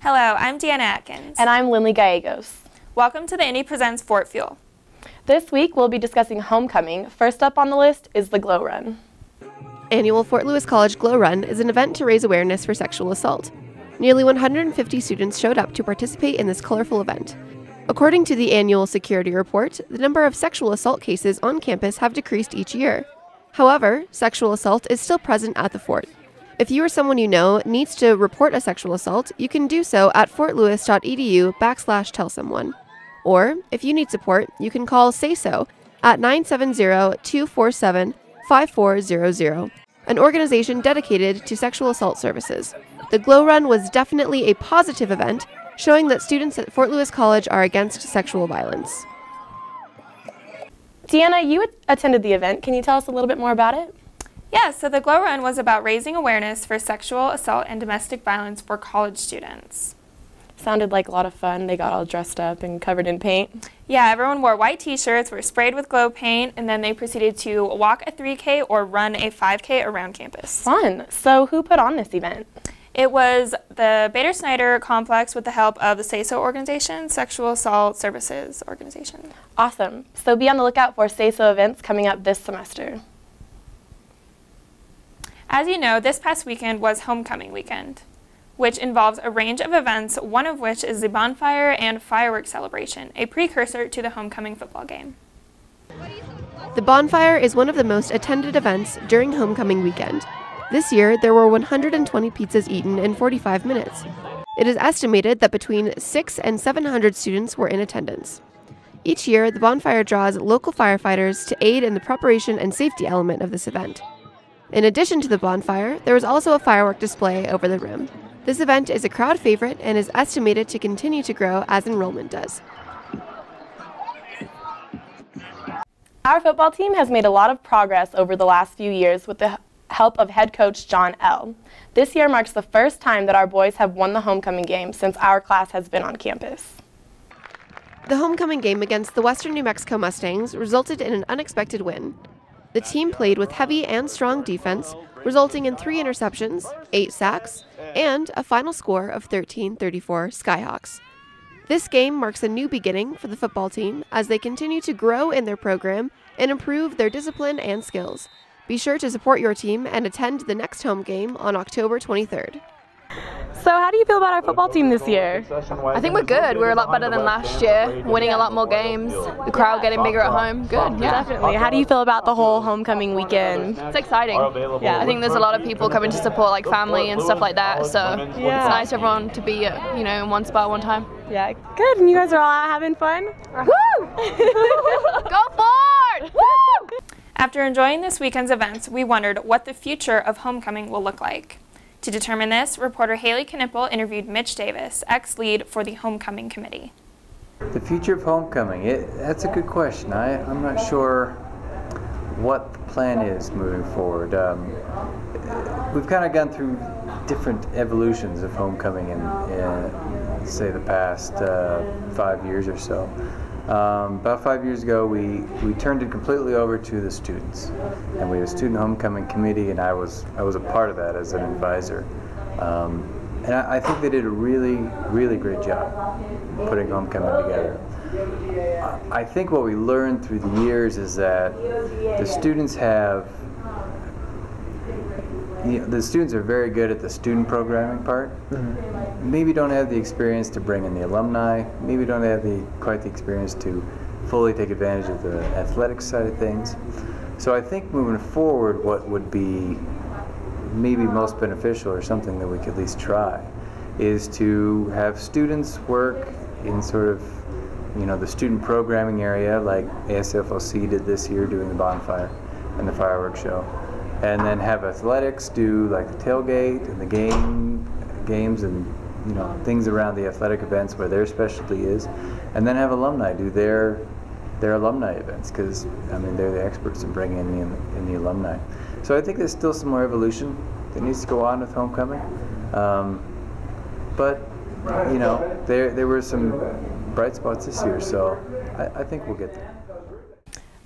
Hello, I'm Deanna Atkins. And I'm Lindley Gallegos. Welcome to the Indy Presents Fort Fuel. This week we'll be discussing homecoming. First up on the list is the Glow Run. Annual Fort Lewis College Glow Run is an event to raise awareness for sexual assault. Nearly 150 students showed up to participate in this colorful event. According to the annual security report, the number of sexual assault cases on campus have decreased each year. However, sexual assault is still present at the fort. If you or someone you know needs to report a sexual assault, you can do so at fortlewis.edu/tellsomeone. Or, if you need support, you can call Say So at 970-247-5400, an organization dedicated to sexual assault services. The Glow Run was definitely a positive event, showing that students at Fort Lewis College are against sexual violence. Deanna, you attended the event. Can you tell us a little bit more about it? Yeah, so the Glow Run was about raising awareness for sexual assault and domestic violence for college students. Sounded like a lot of fun. They got all dressed up and covered in paint. Yeah, everyone wore white t-shirts, were sprayed with glow paint, and then they proceeded to walk a 3K or run a 5K around campus. Fun. So who put on this event? It was the Bader-Snyder Complex with the help of the Say So organization, Sexual Assault Services organization. Awesome. So be on the lookout for Say So events coming up this semester. As you know, this past weekend was homecoming weekend, which involves a range of events, one of which is the Bonfire and Fireworks Celebration, a precursor to the homecoming football game. The Bonfire is one of the most attended events during homecoming weekend. This year, there were 120 pizzas eaten in 45 minutes. It is estimated that between 600 and 700 students were in attendance. Each year, the Bonfire draws local firefighters to aid in the preparation and safety element of this event. In addition to the Bonfire, there is also a firework display over the rim. This event is a crowd favorite and is estimated to continue to grow as enrollment does. Our football team has made a lot of progress over the last few years with the help of head coach John L. This year marks the first time that our boys have won the homecoming game since our class has been on campus. The homecoming game against the Western New Mexico Mustangs resulted in an unexpected win. The team played with heavy and strong defense, resulting in 3 interceptions, 8 sacks, and a final score of 13-34 Skyhawks. This game marks a new beginning for the football team as they continue to grow in their program and improve their discipline and skills. Be sure to support your team and attend the next home game on October 23rd. So how do you feel about our football team this year? I think we're good. We're a lot better than last year, winning a lot more games, the crowd getting bigger at home. Good, yeah. Definitely. How do you feel about the whole homecoming weekend? It's exciting. Yeah, I think there's a lot of people coming to support like family and stuff like that, so it's nice everyone to be in one spot at one time. Yeah, good. And you guys are all out having fun? Woo! Go Ford! Woo! After enjoying this weekend's events, we wondered what the future of homecoming will look like. To determine this, reporter Haley Knipple interviewed Mitch Davis, ex-lead for the homecoming committee. The future of homecoming, that's a good question. I'm not sure what the plan is moving forward. We've kind of gone through different evolutions of homecoming in say, the past 5 years or so. About 5 years ago, we turned it completely over to the students, and we had a student homecoming committee, and I was a part of that as an advisor. And I think they did a really great job putting homecoming together. I think what we learned through the years is that the students are very good at the student programming part. Maybe don't have the experience to bring in the alumni, maybe don't have quite the experience to fully take advantage of the athletics side of things. So I think moving forward, what would be maybe most beneficial, or something that we could at least try, is to have students work in sort of, the student programming area like ASFLC did this year doing the Bonfire and the fireworks show. And then have athletics do like the tailgate and the games and things around the athletic events where their specialty is, and then have alumni do their alumni events, because they're the experts in bringing in the alumni. So I think there's still some more evolution that needs to go on with homecoming, but there were some bright spots this year, so I think we'll get there.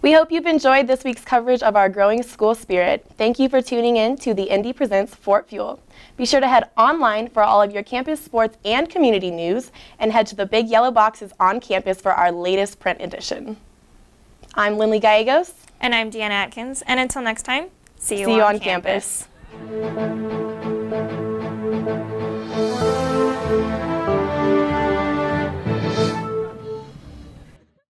We hope you've enjoyed this week's coverage of our growing school spirit. Thank you for tuning in to the Indy Presents Fort Fuel. Be sure to head online for all of your campus sports and community news, and head to the big yellow boxes on campus for our latest print edition. I'm Lindley Gallegos. And I'm Deanna Atkins. And until next time, see you on campus. campus.